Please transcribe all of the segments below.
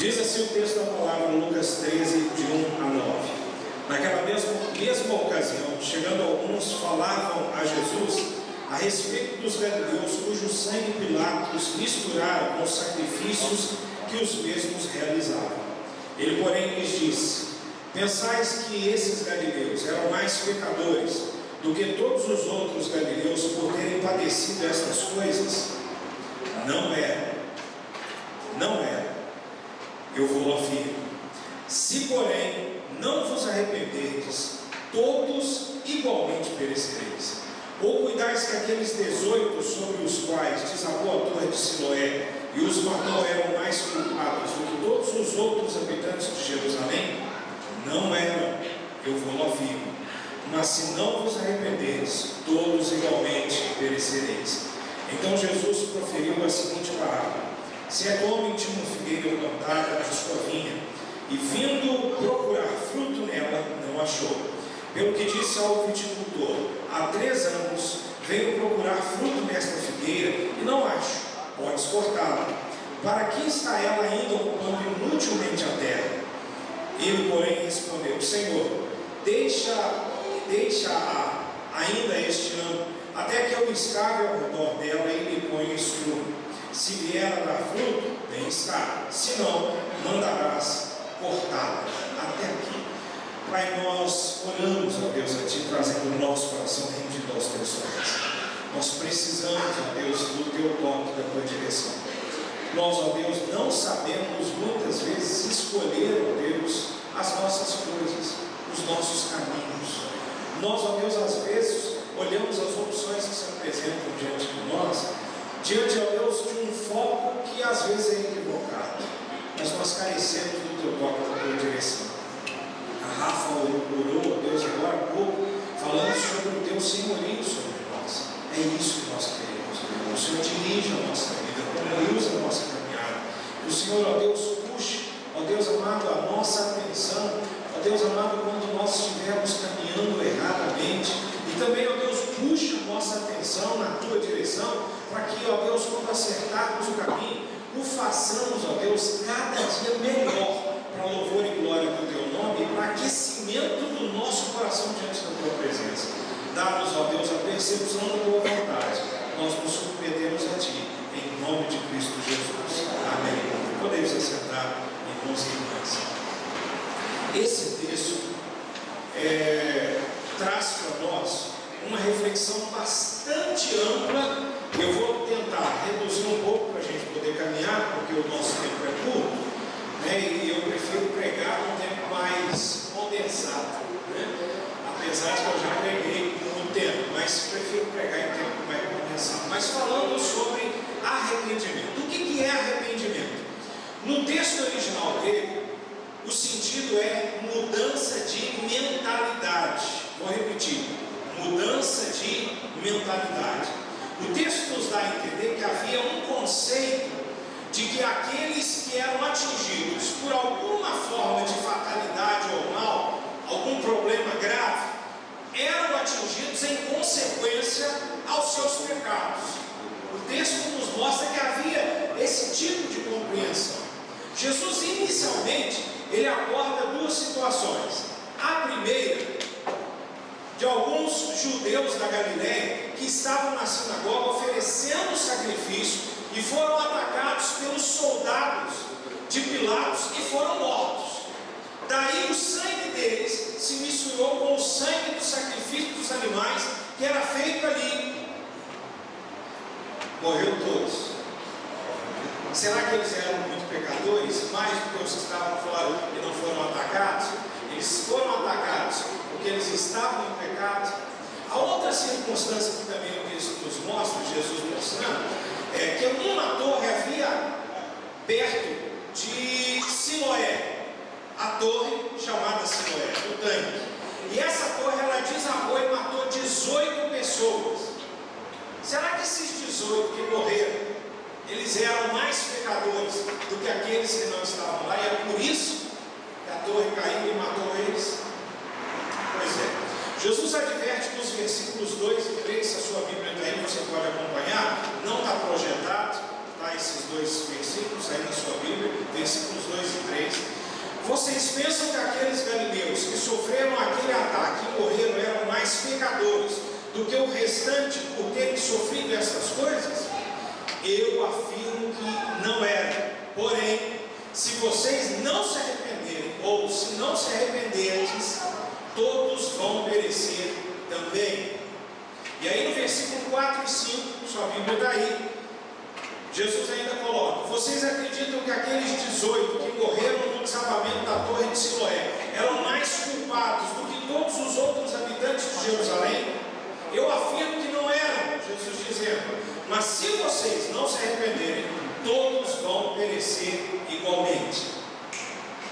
Diz assim o texto da palavra, Lucas 13, de 1 a 9. Naquela mesma ocasião, chegando alguns, falavam a Jesus a respeito dos galileus, cujo sangue Pilatos misturaram com os sacrifícios que os mesmos realizavam. Ele, porém, lhes disse: pensais que esses galileus eram mais pecadores do que todos os outros galileus por terem padecido estas coisas? Não era. Eu vos afirmo. Se, porém, não vos arrependerdes, todos igualmente perecereis. Ou cuidais que aqueles 18 sobre os quais desabou a torre de Siloé e os matou eram mais culpados do que todos os outros habitantes de Jerusalém? Não eram, eu vos afirmo. Mas se não vos arrependerdes, todos igualmente perecereis. Então Jesus proferiu a seguinte parábola: certo homem tinha uma figueira plantada na sua vinha, e vindo procurar fruto nela, não achou. Pelo que disse ao viticultor: há 3 anos venho procurar fruto nesta figueira e não acho, podes cortá-la. Para que está ela ainda ocupando inutilmente a terra? Ele, porém, respondeu: Senhor, deixa-a ainda este ano, até que eu escave ao redor dela e lhe ponha estrume. Se vier a dar fruto, bem está; se não, mandarás cortá-la. Até aqui. Pai, nós oramos, ó Deus, a Ti, trazendo o nosso coração rendido aos Teus olhos. Nós precisamos, ó Deus, do Teu toque, da Tua direção. Nós, ó Deus, não sabemos muitas vezes escolher, ó Deus, as nossas coisas, os nossos caminhos. Nós, ó Deus, às vezes olhamos as opções que se apresentam diante de nós, diante, ó Deus, de um foco que às vezes é equivocado, mas nós carecemos do Teu toque, da Tua direção. A Rafa orou a Deus agora há pouco, falando sobre o Teu senhorio sobre nós. É isso que nós queremos. O Senhor dirige a nossa vida, conduz a nossa caminhada. O Senhor, ó Deus, puxe, ó Deus amado, a nossa atenção, ó Deus amado, quando nós estivermos caminhando erradamente. E também, ó Deus, puxe a nossa atenção na Tua direção, para que, ó Deus, quando acertarmos o caminho, o façamos, ó Deus, cada dia melhor, para louvor e glória do Teu nome e para aquecimento do nosso coração diante da Tua presença. Dá-nos, ó Deus, a percepção da Tua vontade. Nós nos submetemos a Ti, em nome de Cristo Jesus. Amém. Podemos assentar, irmãos e irmãs. Esse texto traz para nós uma reflexão bastante ampla. Eu vou tentar reduzir um pouco para a gente poder caminhar, porque o nosso tempo é curto. E eu prefiro pregar um tempo mais condensado, apesar de que eu já preguei um tempo, mas prefiro pregar em tempo mais condensado. Mas falando sobre arrependimento. O que é arrependimento? No texto original dele, o sentido é mudança de mentalidade. Vou repetir: mudança de mentalidade. O texto nos dá a entender que havia um conceito de que aqueles que eram atingidos por alguma forma de fatalidade ou mal, algum problema grave, eram atingidos em consequência aos seus pecados. O texto nos mostra que havia esse tipo de compreensão. Jesus, inicialmente, ele aborda 2 situações. A primeira, de alguns judeus da Galileia que estavam na sinagoga oferecendo sacrifício e foram atacados pelos soldados de Pilatos e foram mortos. Daí o sangue deles se misturou com o sangue do sacrifício dos animais que era feito ali. Morreu todos. Será que eles eram muito pecadores? Mais do que os que estavam fora e não foram atacados? Eles foram atacados porque eles estavam em pecado. A outra circunstância que também o texto nos mostra, Jesus mostrando, é que uma torre havia perto de Siloé, a torre chamada Siloé, o tanque. E essa torre, ela desabou e matou 18 pessoas. Será que esses 18 que morreram, eles eram mais pecadores do que aqueles que não estavam lá? E é por isso que a torre caiu e matou eles? Pois é. Jesus adverte nos versículos 2 e 3, se a sua Bíblia está aí, você pode acompanhar, não está projetado, tá? Esses 2 versículos aí na sua Bíblia, versículos 2 e Vocês pensam que aqueles galileus que sofreram aquele ataque e morreram eram mais pecadores do que o restante por terem sofrido essas coisas? Eu afirmo que não eram. Porém, se vocês não se arrependerem, ou se não se arrependerdes, todos vão perecer também. E aí no versículo 4 e 5, sua Bíblia está aí, Jesus ainda coloca: vocês acreditam que aqueles 18 que morreram no desabamento da torre de Siloé eram mais culpados do que todos os outros habitantes de Jerusalém? Eu afirmo que não eram, Jesus dizendo, mas se vocês não se arrependerem, todos vão perecer igualmente.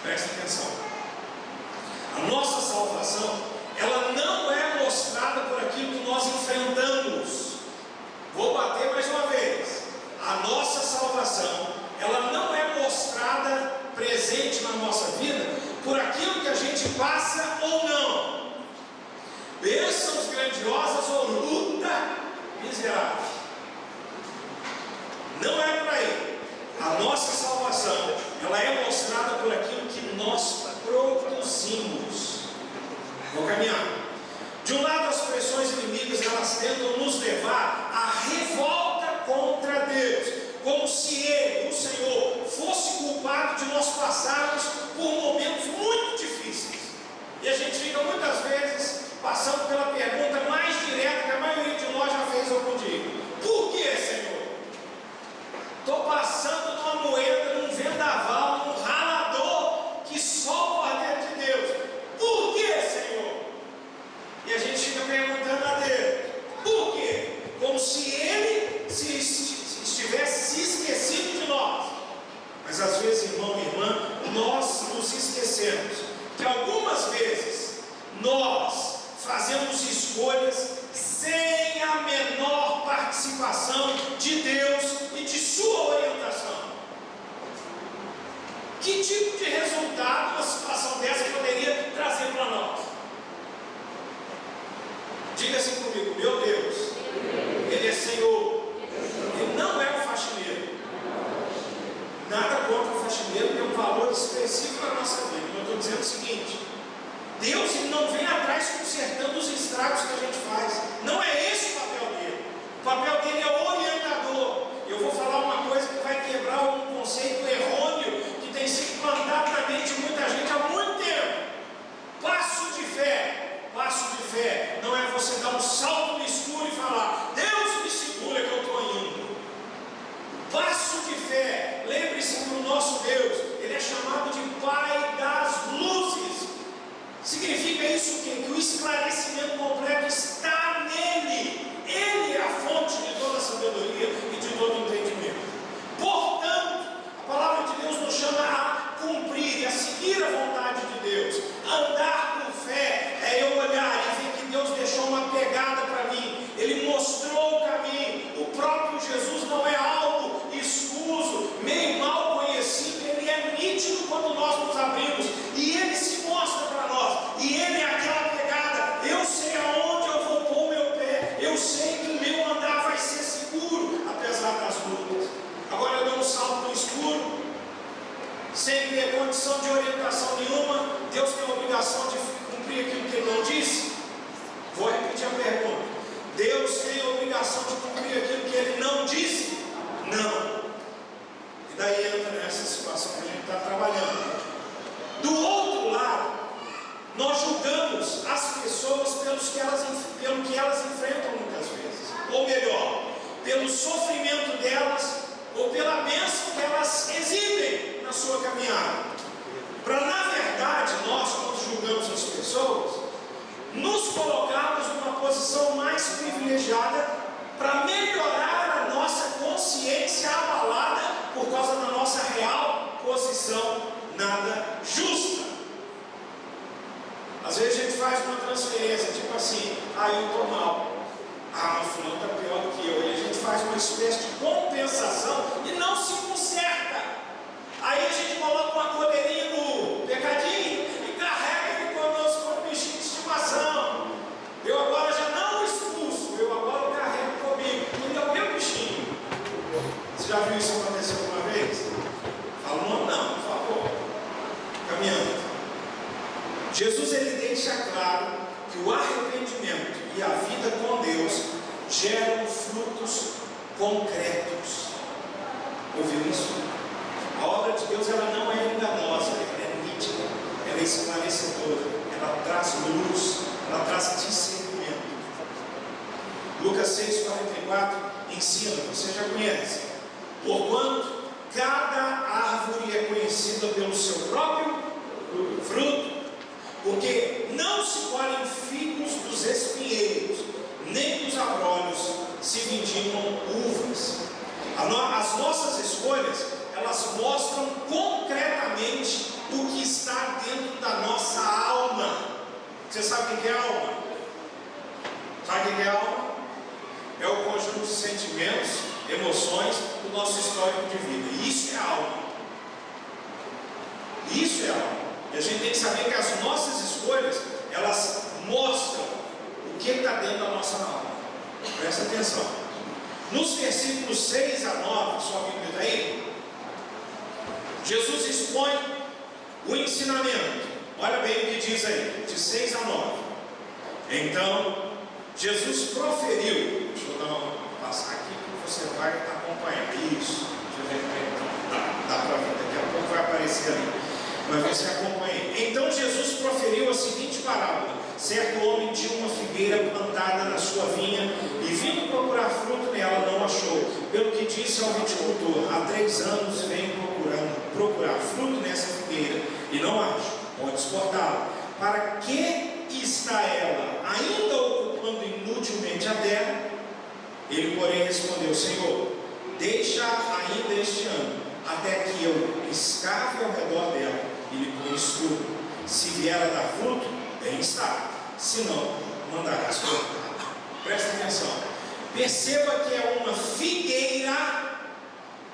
Presta atenção. A nossa salvação, ela não é mostrada por aquilo que nós enfrentamos. Vou bater mais uma vez. A nossa salvação, ela não é mostrada presente na nossa vida por aquilo que a gente passa ou não. Bênçãos grandiosas ou luta miserável. Não é por aí. A nossa salvação, ela é mostrada por aquilo que nós produzimos. Vou caminhar. De um lado, as pressões inimigas, elas tentam nos levar à revolta contra Deus, como se Ele, o Senhor, fosse culpado de nós passarmos por momentos muito difíceis. E a gente fica muitas vezes passando pela pergunta mais direta que a maioria de nós já fez algum dia: por que, Senhor? Estou passando numa moeda, num vendaval, num ralador que só o poder de Deus. Por que, Senhor? E a gente fica perguntando a Deus: por quê? Como se Ele estivesse se esquecido de nós. Mas às vezes, irmão e irmã, nós nos esquecemos que algumas vezes nós fazemos escolhas sem a menor participação de Deus e de sua orientação. Que tipo de resultado uma situação dessa poderia trazer para nós? Diga assim comigo: meu Deus, Ele é Senhor, Ele não é um faxineiro. Nada contra o faxineiro, tem um valor expressivo na nossa vida. Eu estou dizendo o seguinte: Deus, Ele não vem atrás consertando os estragos que a gente faz. Não é esse o papel dele. O papel dele é orientador. Eu vou falar uma coisa que vai quebrar um conceito errôneo que tem sido plantado na mente de muita gente há muito tempo. Passo de fé. Passo de fé não é você dar um salto no escuro e falar: Deus me segura que eu estou indo. Passo de fé, lembre-se que o nosso Deus, Ele é chamado de Pai das luzes. Significa isso o quê? Que o esclarecimento completo está nele. Ele é a fonte de toda a sabedoria e de todo o entendimento. Portanto, a palavra de Deus nos chama a cumprir e a seguir a vontade de Deus. Andar por fé é eu olhar e ver que Deus deixou uma pegada para mim. Ele mostrou o caminho. O próprio Jesus não é algo escuso, meio mal conhecido. Ele é nítido quando nós nos abrimos. E Ele se mostra para nós. E Ele é aquela pegada. Eu sei aonde eu vou pôr meu pé. Eu sei que o meu andar vai ser seguro, apesar das lutas. Agora eu dou um salto no escuro, sem ter condição de orientação nenhuma. Deus tem a obrigação de cumprir aquilo que Ele não disse? Vou repetir a pergunta: Deus tem a obrigação de cumprir aquilo que Ele não disse? Não. E daí entra nessa situação que a gente está trabalhando. Do outro lado, nós julgamos as pessoas pelo que elas enfrentam muitas vezes. Ou melhor, pelo sofrimento delas, ou pela bênção que elas exibem na sua caminhada. Para, na verdade, nós, quando julgamos as pessoas, nos colocarmos numa posição mais privilegiada para melhorar a nossa consciência abalada por causa da nossa real posição nada justa. Às vezes a gente faz uma transferência, tipo assim: eu estou mal, mas fulano está pior do que eu. E a gente faz uma espécie de compensação e não se conserta. Aí a gente coloca uma cordeirinha no pecadinho e carrega ele conosco como bichinho de estimação. Eu agora já não o expulso, eu agora o carrego comigo. Ele é o meu bichinho. Você já viu isso acontecer alguma vez? Fala o nome não, por favor. Caminhando. claro que o arrependimento e a vida com Deus geram frutos concretos. Ouviu isso? A obra de Deus, ela não é enganosa, ela é nítida, ela é esclarecedora, ela traz luz, ela traz discernimento. Lucas 6,44 ensina, você já conhece: porquanto cada árvore é conhecida pelo seu próprio fruto, porque não se colhem figos dos espinheiros, nem dos abrolhos se vindimam uvas. As nossas escolhas, elas mostram concretamente o que está dentro da nossa alma. Você sabe o que é alma? Sabe o que é alma? É o conjunto de sentimentos, emoções do nosso histórico de vida. Isso é alma. Isso é alma. E a gente tem que saber que as nossas escolhas, elas mostram o que está dentro da nossa alma. Presta atenção. Nos versículos 6 a 9, sua Bíblia está aí, Jesus expõe o ensinamento. Olha bem o que diz aí, de 6 a 9. Então, Jesus proferiu. Deixa eu passar aqui que você vai acompanhar. Isso, deixa eu ver como dá para ver, daqui a pouco vai aparecer ali. Mas você acompanha. Então Jesus proferiu a seguinte parábola: certo homem tinha uma figueira plantada na sua vinha e vindo procurar fruto nela, não achou. Pelo que disse ao viticultor: há 3 anos venho procurar fruto nessa figueira e não acho. Podes cortá-la. Para que está ela ainda ocupando inutilmente a terra? Ele, porém, respondeu: Senhor, deixa ainda este ano, até que eu escave ao redor dela e lhe põe estudo. Se vier a dar fruto, bem está, se não, mandarás cortar. Presta atenção. Perceba que é uma figueira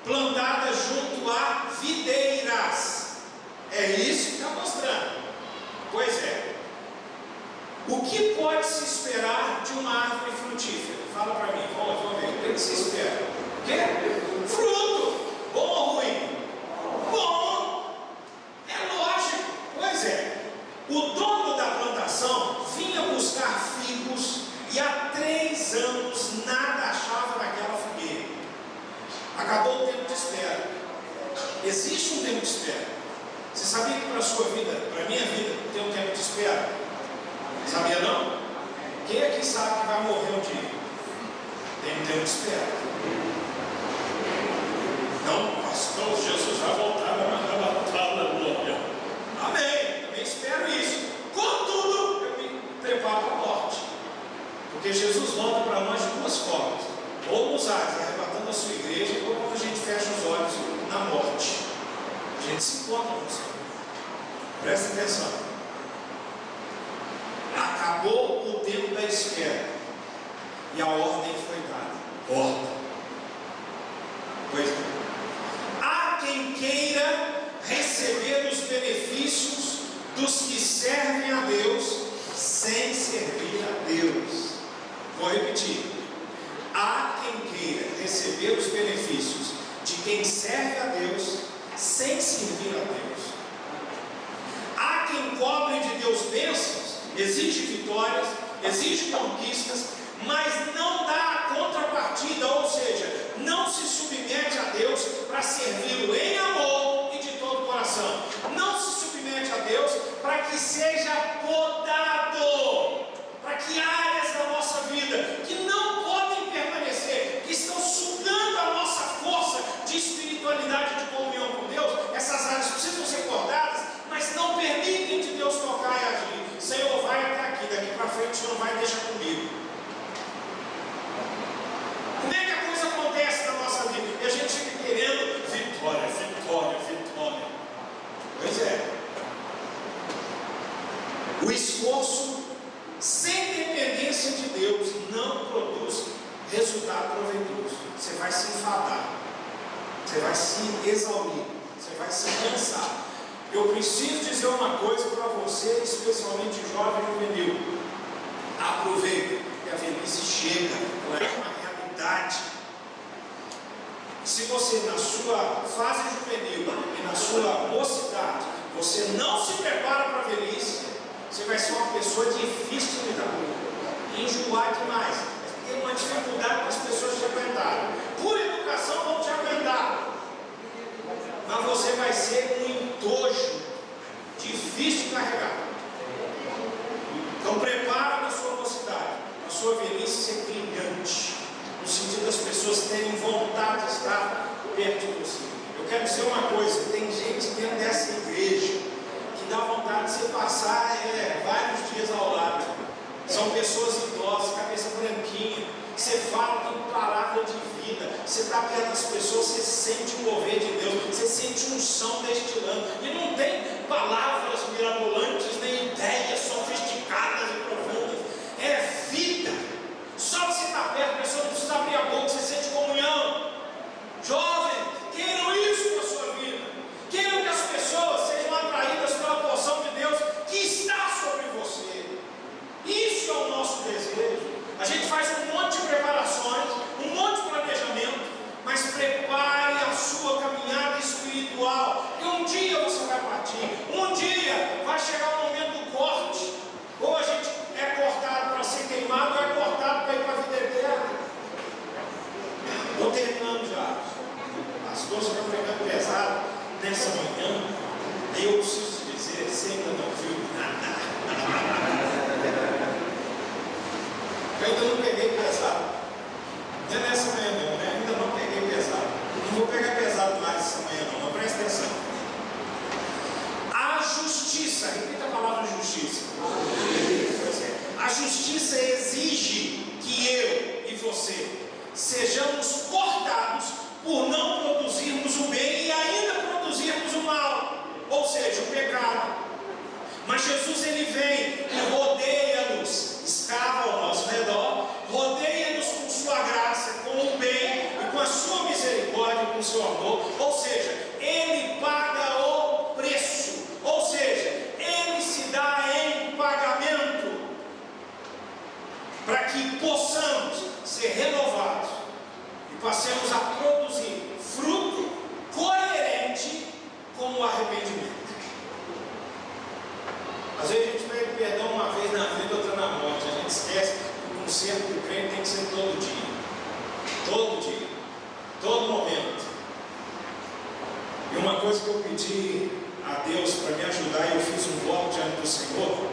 plantada junto a videiras. É isso que está mostrando. Pois é. O que pode se esperar de uma árvore frutífera? Fala para mim, vamos ver. O que se espera? O quê? Fruto. Bom ou ruim? Bom. É lógico. Pois é. O dono da plantação vinha buscar figos e há 3 anos nada achava naquela figueira. Acabou o tempo de espera. Existe um tempo de espera. Você sabia que para a sua vida, para a minha vida, tem um tempo de espera? Sabia não? Quem aqui sabe que vai morrer um dia? Tem um tempo de espera. Não, pastor, Jesus vai voltar, vai mandar matar na glória. Amém, também espero isso. Contudo, eu me preparo para a morte. Porque Jesus volta para nós de 2 formas: ou nos ares, arrebatando a sua igreja, ou quando a gente fecha os olhos na morte. A gente se encontra com o Senhor. Presta atenção. Acabou o tempo da espera e a ordem foi dada. Corta. Pois é. Há quem queira receber os benefícios dos que servem a Deus sem servir a Deus. Vou repetir. Há quem queira receber os benefícios de quem serve a Deus sem servir a Deus. Há quem cobre de Deus bênçãos, exige vitórias, exige conquistas, mas não dá a contrapartida, ou seja, não se submete a Deus para servi-lo em amor e de todo o coração. Não se submete a Deus para que seja podado, para que áreas da nossa vida que não podem permanecer, que estão sugando a nossa força de espiritualidade, de comunhão com Deus, essas áreas precisam ser cortadas, mas não permitem de Deus tocar e agir. Senhor, vai até aqui, daqui para frente o Senhor vai deixar comigo. Como é que a coisa acontece na nossa vida? E a gente fica querendo vitória, vitória, vitória. Pois é. O esforço sem dependência de Deus não produz resultado proveitoso. Você vai se enfadar, você vai se exaurir, você vai se cansar. Eu preciso dizer uma coisa para você, especialmente jovem e juvenil: aproveita, que a velhice chega, ela é uma realidade. Se você, na sua fase juvenil e na sua mocidade, você não se prepara para a velhice, Você vai ser uma pessoa difícil de lidar, enjoar demais, tem uma dificuldade para as pessoas te aguentarem. Por educação vão te aguentar, mas você vai ser um entojo difícil de carregar. Então prepara na sua mocidade, na sua velhice ser brilhante, no sentido das pessoas terem vontade de estar perto de você. Eu quero dizer uma coisa, tem gente dentro dessa igreja que dá vontade de você passar vários dias ao lado. São pessoas idosas, cabeça branquinha, você fala com palavra de vida, você está perto das pessoas, você sente o mover de Deus, você sente unção destilando, e não tem palavras mirabolantes, nem ideias sofisticadas e profundas, é vida. Só que você está perto, a pessoa não precisa abrir a boca, você sente comunhão. Jovem, queiram isso para a sua vida, queiram que as pessoas sejam atraídas pela porção de Deus que está sobre você. Isso é o nosso desejo. A gente faz um monte de preparações, um monte de planejamento, mas prepare a sua caminhada espiritual, e um dia você vai partir, um dia vai chegar o momento do corte. Ou a gente é cortado para ser queimado, ou é cortado para ir para a vida eterna. Estou terminando já. Pastor, você está pegando pesado nessa manhã. Eu preciso dizer, você ainda não viu nada. Eu ainda não peguei pesado. Não é nessa manhã não, né? Ainda não peguei pesado. Não vou pegar pesado mais essa manhã não, mas presta atenção. A justiça, repita a palavra justiça. A justiça exige que eu e você sejamos cortados por não produzirmos o bem e ainda produzirmos o mal, ou seja, o pecado. Mas Jesus ele vem e rodeia-nos, escava ao nosso redor, rodeia-nos com sua graça, com o bem e com a sua misericórdia, com o seu amor. Ou seja, ele paga o preço, ou seja, ele se dá em pagamento para que possamos ser renovados e passemos a produzir fruto coerente com o arrependimento. Às vezes a gente pede perdão uma vez na vida, outra na morte. A gente esquece que o conserto do crente tem que ser todo dia, todo momento. E uma coisa que eu pedi a Deus para me ajudar, e eu fiz um voto diante do Senhor,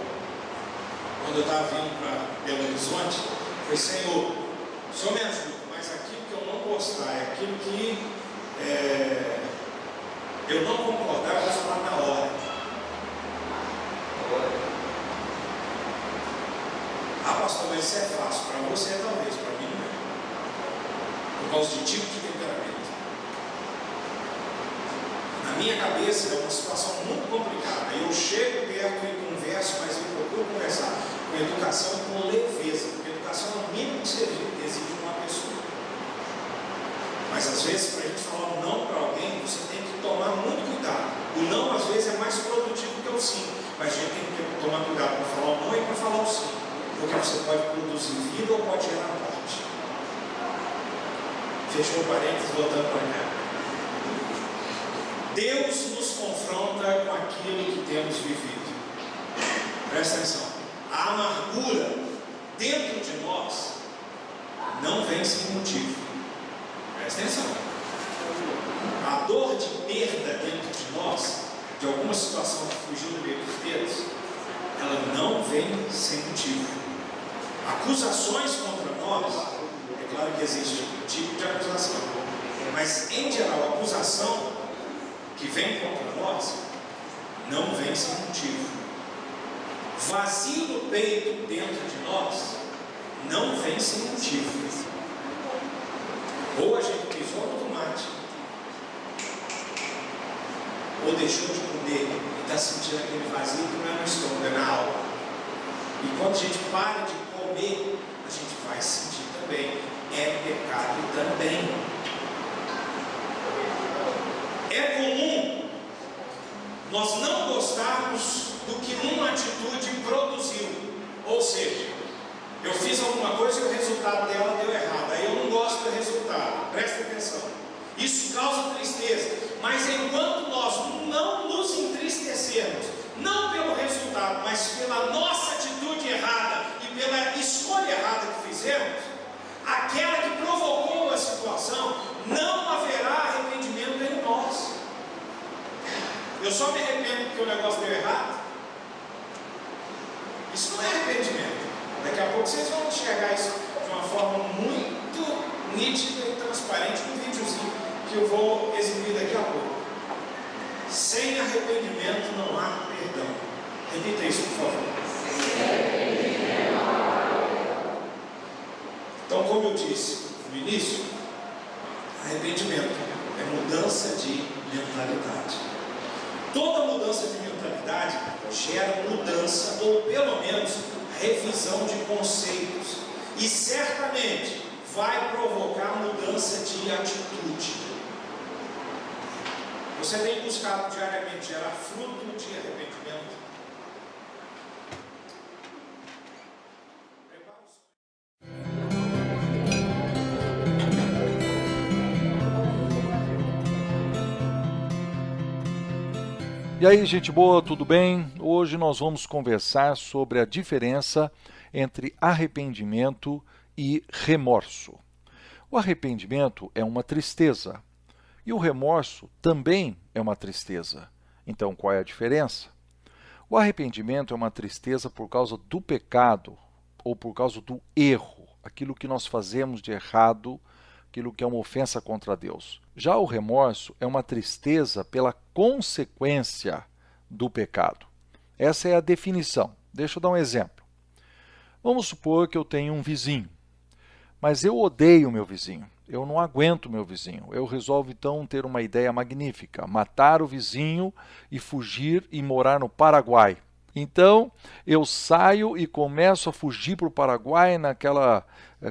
quando eu estava vindo para Belo Horizonte, foi: Senhor, o Senhor me ajuda, mas aquilo que eu não gostar, é aquilo que eu não concordar, eu vou falar na hora. Ah, pastor, mas isso é fácil. Para você talvez, para mim não é. Por causa de tipo de temperamento. Na minha cabeça é uma situação muito complicada. Eu chego perto e converso, mas eu procuro conversar com educação e com leveza, porque educação é o mínimo que se exige de uma pessoa. Mas às vezes, para a gente falar um não para alguém, você tem que tomar muito cuidado. O não às vezes é mais produtivo que o sim, mas a gente tem que tomar cuidado para falar o não e para falar o sim, porque você pode produzir vida ou pode gerar morte. Fechou parênteses, voltando para cá. Deus nos confronta com aquilo que temos vivido. Presta atenção. A amargura dentro de nós não vem sem motivo. Presta atenção. A dor de perda dentro de nós, de alguma situação que fugiu do meio dos dedos, ela não vem sem motivo. Acusações contra nós, é claro que existe um tipo de acusação, mas em geral a acusação que vem contra nós não vem sem motivo. Vazio no peito dentro de nós não vem sem motivo. Ou a gente pisou no tomate, ou deixou de comer e está sentindo aquele vazio que não é no estômago, é na alma. E quando a gente para de comer, a gente vai sentir também. É pecado também. É comum nós não gostarmos do que uma atitude produziu. Ou seja, eu fiz alguma coisa e o resultado dela deu errado. Aí eu não gosto do resultado. Presta atenção. Isso causa tristeza. Mas enquanto nós não nos entristecermos, não pelo resultado, resultado, mas pela nossa atitude errada e pela escolha errada que fizemos, aquela que provocou a situação, não haverá arrependimento em nós. Eu só me arrependo porque o negócio deu errado. Isso não é arrependimento. Daqui a pouco vocês vão enxergar isso de uma forma muito nítida e transparente no videozinho que eu vou exibir daqui a pouco. Sem arrependimento não há perdão. Repita isso, por favor. Então, como eu disse no início, arrependimento é mudança de mentalidade. Toda mudança de mentalidade gera mudança, ou pelo menos revisão de conceitos, e certamente vai provocar mudança de atitude. Você tem buscado diariamente gerar fruto de arrependimento? E aí, gente boa, tudo bem? Hoje nós vamos conversar sobre a diferença entre arrependimento e remorso. O arrependimento é uma tristeza e o remorso também é uma tristeza. Então, qual é a diferença? O arrependimento é uma tristeza por causa do pecado ou por causa do erro, aquilo que nós fazemos de errado, aquilo que é uma ofensa contra Deus. Já o remorso é uma tristeza pela consequência do pecado. Essa é a definição. Deixa eu dar um exemplo. Vamos supor que eu tenho um vizinho, mas eu odeio o meu vizinho. Eu não aguento o meu vizinho. Eu resolvo então ter uma ideia magnífica, matar o vizinho e fugir e morar no Paraguai. Então, eu saio e começo a fugir para o Paraguai naquela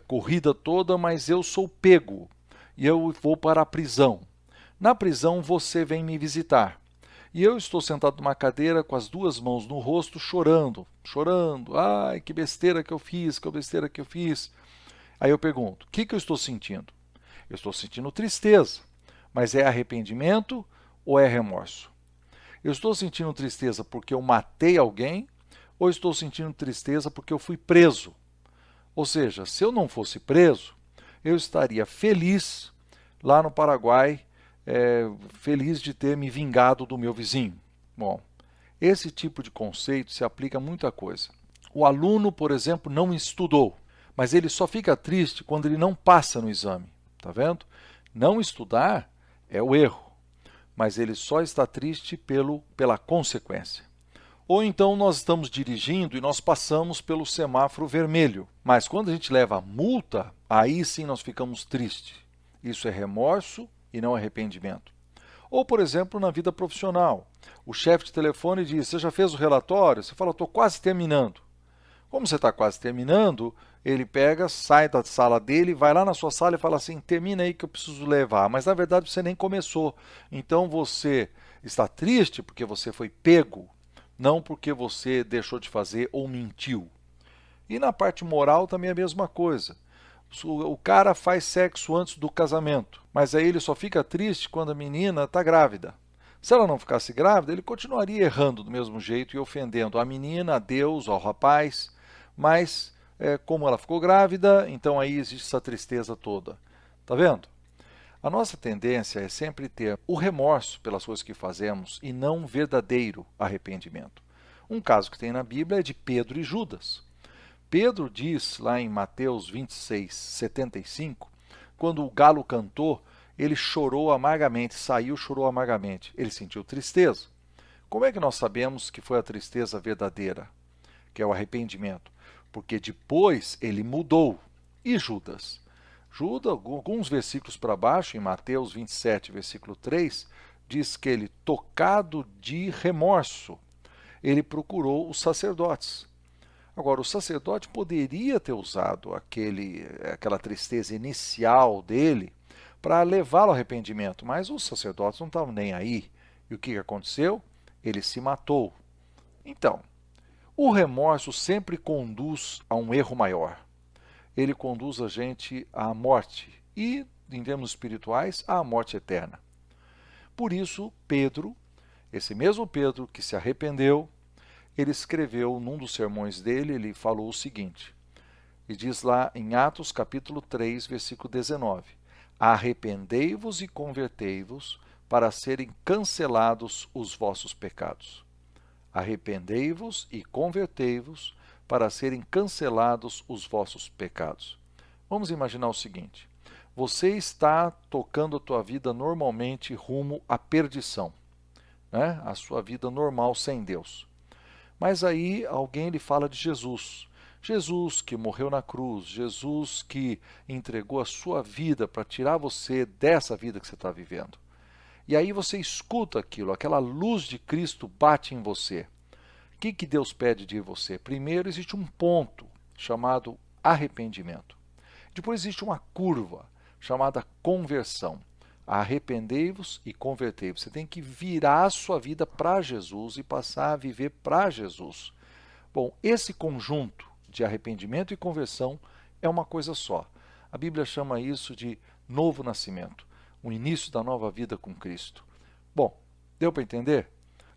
corrida toda, mas eu sou pego e eu vou para a prisão. Na prisão, você vem me visitar. E eu estou sentado numa cadeira com as duas mãos no rosto, chorando. Ai, que besteira que eu fiz, que besteira que eu fiz. Aí eu pergunto, o que eu estou sentindo? Eu estou sentindo tristeza, mas é arrependimento ou é remorso? Eu estou sentindo tristeza porque eu matei alguém ou estou sentindo tristeza porque eu fui preso? Ou seja, se eu não fosse preso, eu estaria feliz lá no Paraguai, feliz de ter me vingado do meu vizinho. Bom, esse tipo de conceito se aplica a muita coisa. O aluno, por exemplo, não estudou, mas ele só fica triste quando ele não passa no exame. Tá vendo? Não estudar é o erro, mas ele só está triste pela consequência. Ou então nós estamos dirigindo e nós passamos pelo semáforo vermelho, mas quando a gente leva a multa, aí sim nós ficamos tristes. Isso é remorso e não arrependimento. Ou, por exemplo, na vida profissional, o chefe de telefone diz, você já fez o relatório? Você fala, estou quase terminando. Como você está quase terminando, ele pega, sai da sala dele, vai lá na sua sala e fala assim, termina aí que eu preciso levar. Mas na verdade você nem começou. Então você está triste porque você foi pego, não porque você deixou de fazer ou mentiu. E na parte moral também é a mesma coisa. O cara faz sexo antes do casamento, mas aí ele só fica triste quando a menina está grávida. Se ela não ficasse grávida, ele continuaria errando do mesmo jeito e ofendendo a menina, a Deus, ao rapaz, mas como ela ficou grávida, então aí existe essa tristeza toda. Tá vendo? A nossa tendência é sempre ter o remorso pelas coisas que fazemos e não um verdadeiro arrependimento. Um caso que tem na Bíblia é de Pedro e Judas. Pedro diz lá em Mateus 26, 75, quando o galo cantou, ele chorou amargamente, chorou amargamente. Ele sentiu tristeza. Como é que nós sabemos que foi a tristeza verdadeira, que é o arrependimento? Porque depois ele mudou. E Judas? Judas, alguns versículos para baixo, em Mateus 27, versículo 3, diz que ele, tocado de remorso, ele procurou os sacerdotes. Agora, o sacerdote poderia ter usado aquela tristeza inicial dele para levá-lo ao arrependimento, mas os sacerdotes não estavam nem aí. E o que aconteceu? Ele se matou. Então, o remorso sempre conduz a um erro maior. Ele conduz a gente à morte e, em termos espirituais, à morte eterna. Por isso, Pedro, esse mesmo Pedro que se arrependeu, ele escreveu num dos sermões dele, ele falou o seguinte, e diz lá em Atos capítulo 3, versículo 19, arrependei-vos e convertei-vos para serem cancelados os vossos pecados. Arrependei-vos e convertei-vos para serem cancelados os vossos pecados. Vamos imaginar o seguinte, você está tocando a tua vida normalmente rumo à perdição, né? A sua vida normal sem Deus. Mas aí alguém lhe fala de Jesus. Jesus que morreu na cruz, Jesus que entregou a sua vida para tirar você dessa vida que você está vivendo. E aí você escuta aquilo, aquela luz de Cristo bate em você. O que Deus pede de você? Primeiro existe um ponto chamado arrependimento. Depois existe uma curva chamada conversão. Arrependei-vos e convertei-vos. Você tem que virar a sua vida para Jesus e passar a viver para Jesus. Bom, esse conjunto de arrependimento e conversão é uma coisa só. A Bíblia chama isso de novo nascimento, o início da nova vida com Cristo. Bom, deu para entender?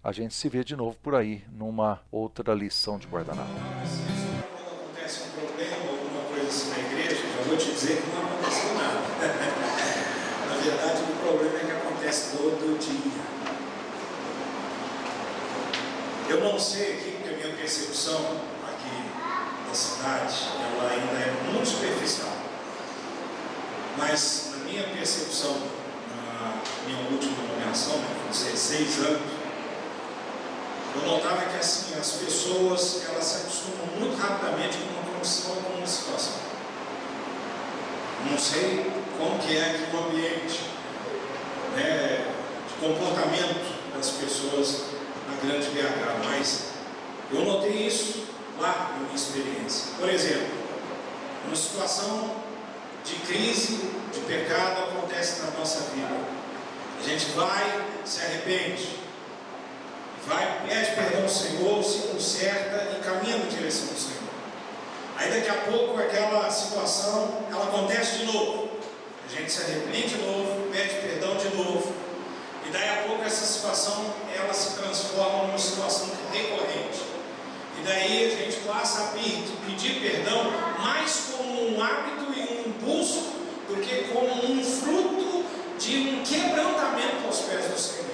A gente se vê de novo por aí, numa outra lição de guardanapo. Quando acontece um problema, alguma coisa assim na igreja, eu vou te dizer que não aconteceu nada. Na verdade, o problema é que acontece todo dia. Eu não sei aqui, porque a minha percepção aqui da cidade, ela ainda é muito superficial. Mas, na minha percepção, na minha última nomeação, com 16 anos, eu notava que assim, as pessoas elas se acostumam muito rapidamente com uma condição, com uma situação. Não sei como que é aqui no ambiente, né, de comportamento das pessoas na grande BH, mas eu notei isso lá na minha experiência. Por exemplo, uma situação de crise, de pecado acontece na nossa vida. A gente vai, se arrepende, vai, pede perdão ao Senhor, se conserta e caminha na direção do Senhor. Aí daqui a pouco aquela situação, ela acontece de novo. A gente se arrepende de novo, pede perdão de novo. E daí a pouco essa situação, ela se transforma numa situação recorrente. E daí a gente passa a pedir perdão mais como um hábito e um impulso do que como um fruto de um quebrantamento aos pés do Senhor.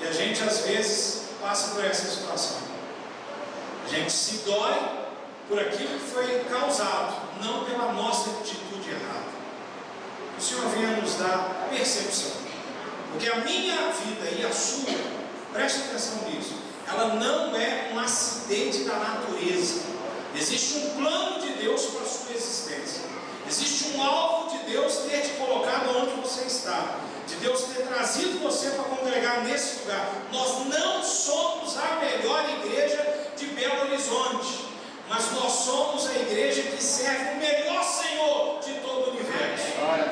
E a gente às vezes passa por essa situação. A gente se dói por aquilo que foi causado, não pela nossa atitude errada. O Senhor venha nos dar percepção. Porque a minha vida e a sua, preste atenção nisso, ela não é um acidente da natureza. Existe um plano de Deus para a sua existência. Existe um alvo de Deus ter te colocado onde você está. De Deus ter trazido você para congregar nesse lugar. Nós não somos a melhor igreja de Belo Horizonte, mas nós somos a igreja que serve o melhor Senhor de todo o universo.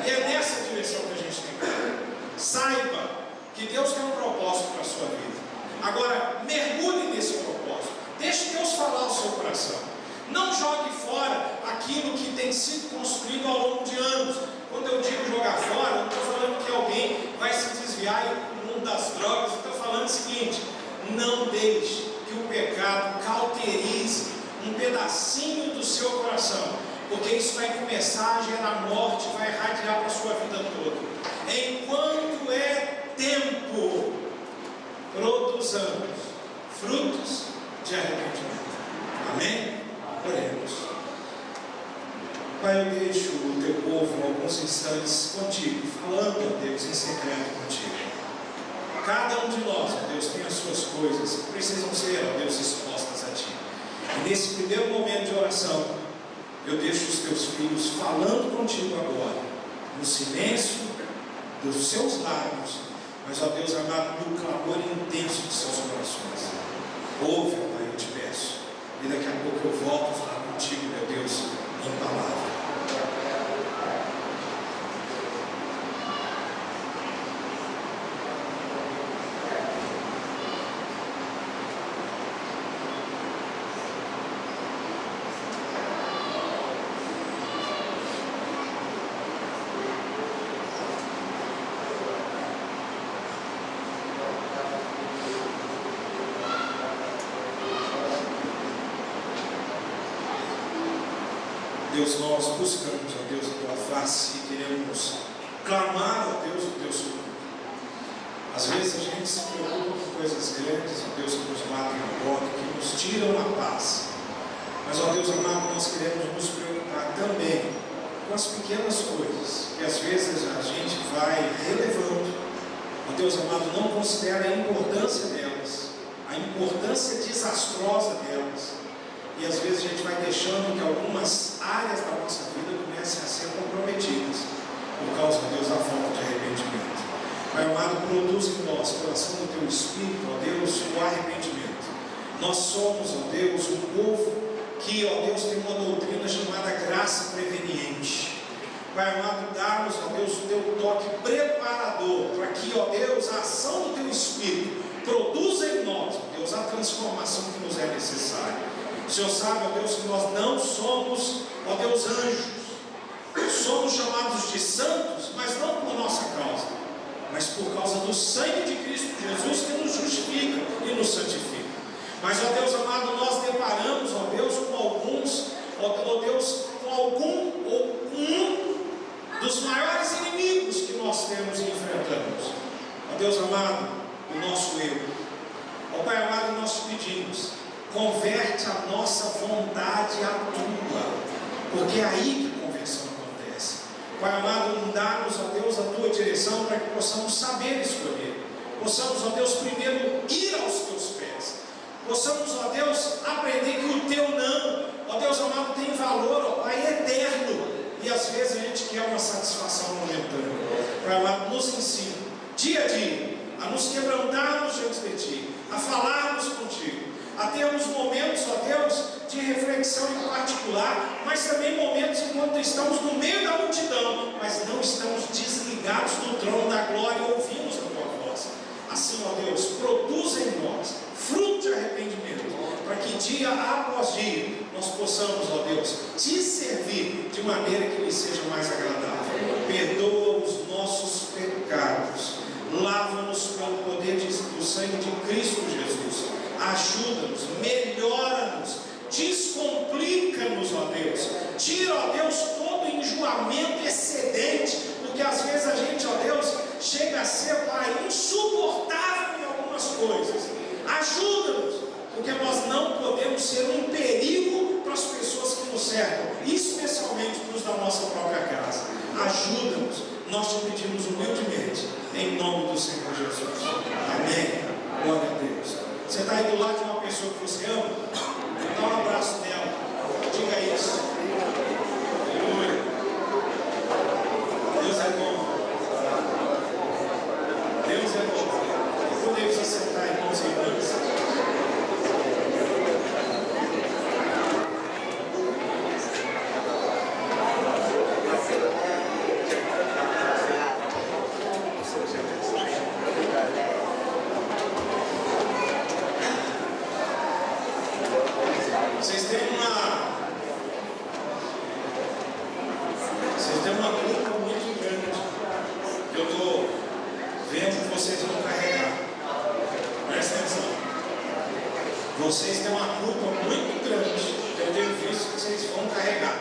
E é nessa direção que a gente tem que ir. Saiba que Deus tem um propósito para a sua vida. Agora, mergulhe nesse propósito. Deixe Deus falar ao seu coração. Não jogue fora aquilo que tem sido construído ao longo de anos. Quando eu digo jogar fora, não estou falando que alguém vai se desviar no mundo das drogas. Eu estou falando o seguinte: não deixe que o pecado cauterize um pedacinho do seu coração, porque isso vai começar a gerar morte, vai irradiar para a sua vida toda. Enquanto é tempo, produzamos frutos de arrependimento. Amém? Oremos. Pai, eu deixo o teu povo alguns instantes contigo, falando, ó Deus, em secreto contigo. Cada um de nós, ó Deus, tem as suas coisas que precisam ser, ó Deus, expostas a ti. E nesse primeiro momento de oração, eu deixo os teus filhos falando contigo agora, no silêncio dos seus lábios, mas, ó Deus amado, no clamor intenso de seus corações. Ouve, ó Pai, eu te peço. E daqui a pouco eu volto a falar contigo, meu Deus, em palavra. Deus, nós buscamos, ó Deus, a tua face e queremos clamar, ó Deus, o teu socorro. Às vezes a gente se preocupa com coisas grandes, ó Deus, que nos matam a porta, que nos tiram a paz. Mas, ó Deus amado, nós queremos nos preocupar também com as pequenas coisas, que às vezes a gente vai relevando. Ó Deus amado, não considera a importância delas, a importância desastrosa delas. E às vezes a gente vai deixando que algumas áreas da nossa vida comecem a ser comprometidas por causa, ó Deus, da falta de arrependimento. Pai amado, produz em nós, pela ação do teu Espírito, ó Deus, o arrependimento. Nós somos, ó Deus, um povo que, ó Deus, tem uma doutrina chamada graça preveniente. Pai amado, dá-nos, ó Deus, o teu toque preparador, para que, ó Deus, a ação do teu Espírito produza em nós, ó Deus, a transformação que nos é necessária. O Senhor sabe, ó Deus, que nós não somos, ó Deus, anjos. Somos chamados de santos, mas não por nossa causa, mas por causa do sangue de Cristo Jesus, que nos justifica e nos santifica. Mas, ó Deus amado, nós deparamos, ó Deus, com alguns, ó Deus, com algum ou um dos maiores inimigos que nós temos e enfrentamos. Ó Deus amado, o nosso erro. Ó Pai amado, nós te pedimos, converte a nossa vontade à tua, porque é aí que a conversão acontece. Pai amado, dá-nos, ó Deus, a tua direção para que possamos saber escolher. Possamos, ó Deus, primeiro ir aos teus pés. Possamos, ó Deus, aprender que o teu não, ó Deus amado, tem valor, ó Pai, eterno. E às vezes a gente quer uma satisfação momentânea. Pai amado, nos ensina, dia a dia, a nos quebrantarmos diante de Ti, a falarmos contigo, a termos momentos, ó Deus, de reflexão em particular, mas também momentos enquanto estamos no meio da multidão, mas não estamos desligados do trono da glória e ouvimos a tua voz. Assim, ó Deus, produza em nós fruto de arrependimento, para que dia após dia nós possamos, ó Deus, te servir de maneira que lhe seja mais agradável. Perdoa os nossos pecados, lava-nos pelo poder do sangue de Cristo Jesus, ajuda-nos, melhora-nos, descomplica-nos, ó Deus, tira, ó Deus, todo enjoamento excedente, porque às vezes a gente, ó Deus, chega a ser, Pai, insuportável em algumas coisas. Ajuda-nos, porque nós não podemos ser um perigo para as pessoas que nos cercam, especialmente para os da nossa própria casa. Ajuda-nos, nós te pedimos humildemente, em nome do Senhor Jesus. Amém. Glória a Deus. Você está aí do lado de uma pessoa que você ama? Dá um abraço nela, diga isso. Aleluia. Deus é bom. Deus é bom. Podemos assentar, irmãos e irmãs. Vocês têm uma culpa muito grande que eu estou vendo que vocês vão carregar. Presta atenção. Vocês têm uma culpa muito grande que eu tenho visto que vocês vão carregar.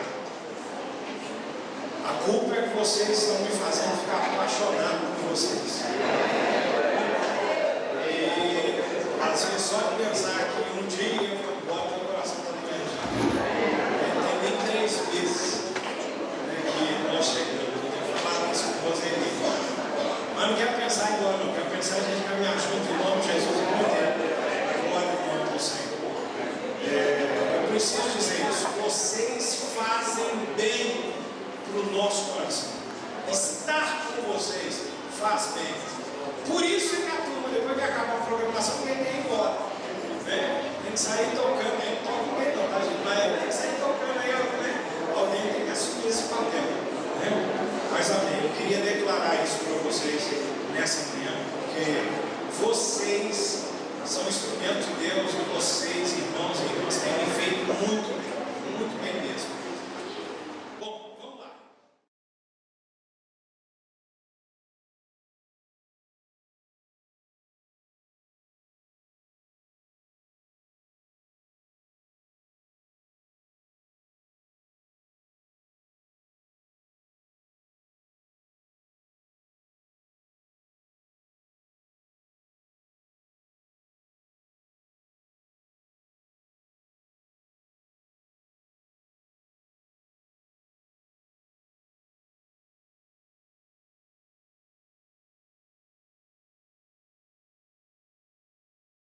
A culpa é que vocês estão me fazendo ficar apaixonado por vocês. E às vezes só de pensar que um dia eu boto meu coração para doente. Tem nem 3 vezes que nós chegamos. Eu tenho falado isso com vocês aqui. Mas não quero pensar igual, não. Quero pensar a gente caminhar junto em nome de Jesus e poder. Glória ao nome do Senhor. Eu preciso dizer isso. Vocês fazem bem para o nosso coração. Estar com vocês faz bem. Por isso é que a turma, depois que acabar a programação, ninguém tem que ir embora. Tem que sair tocando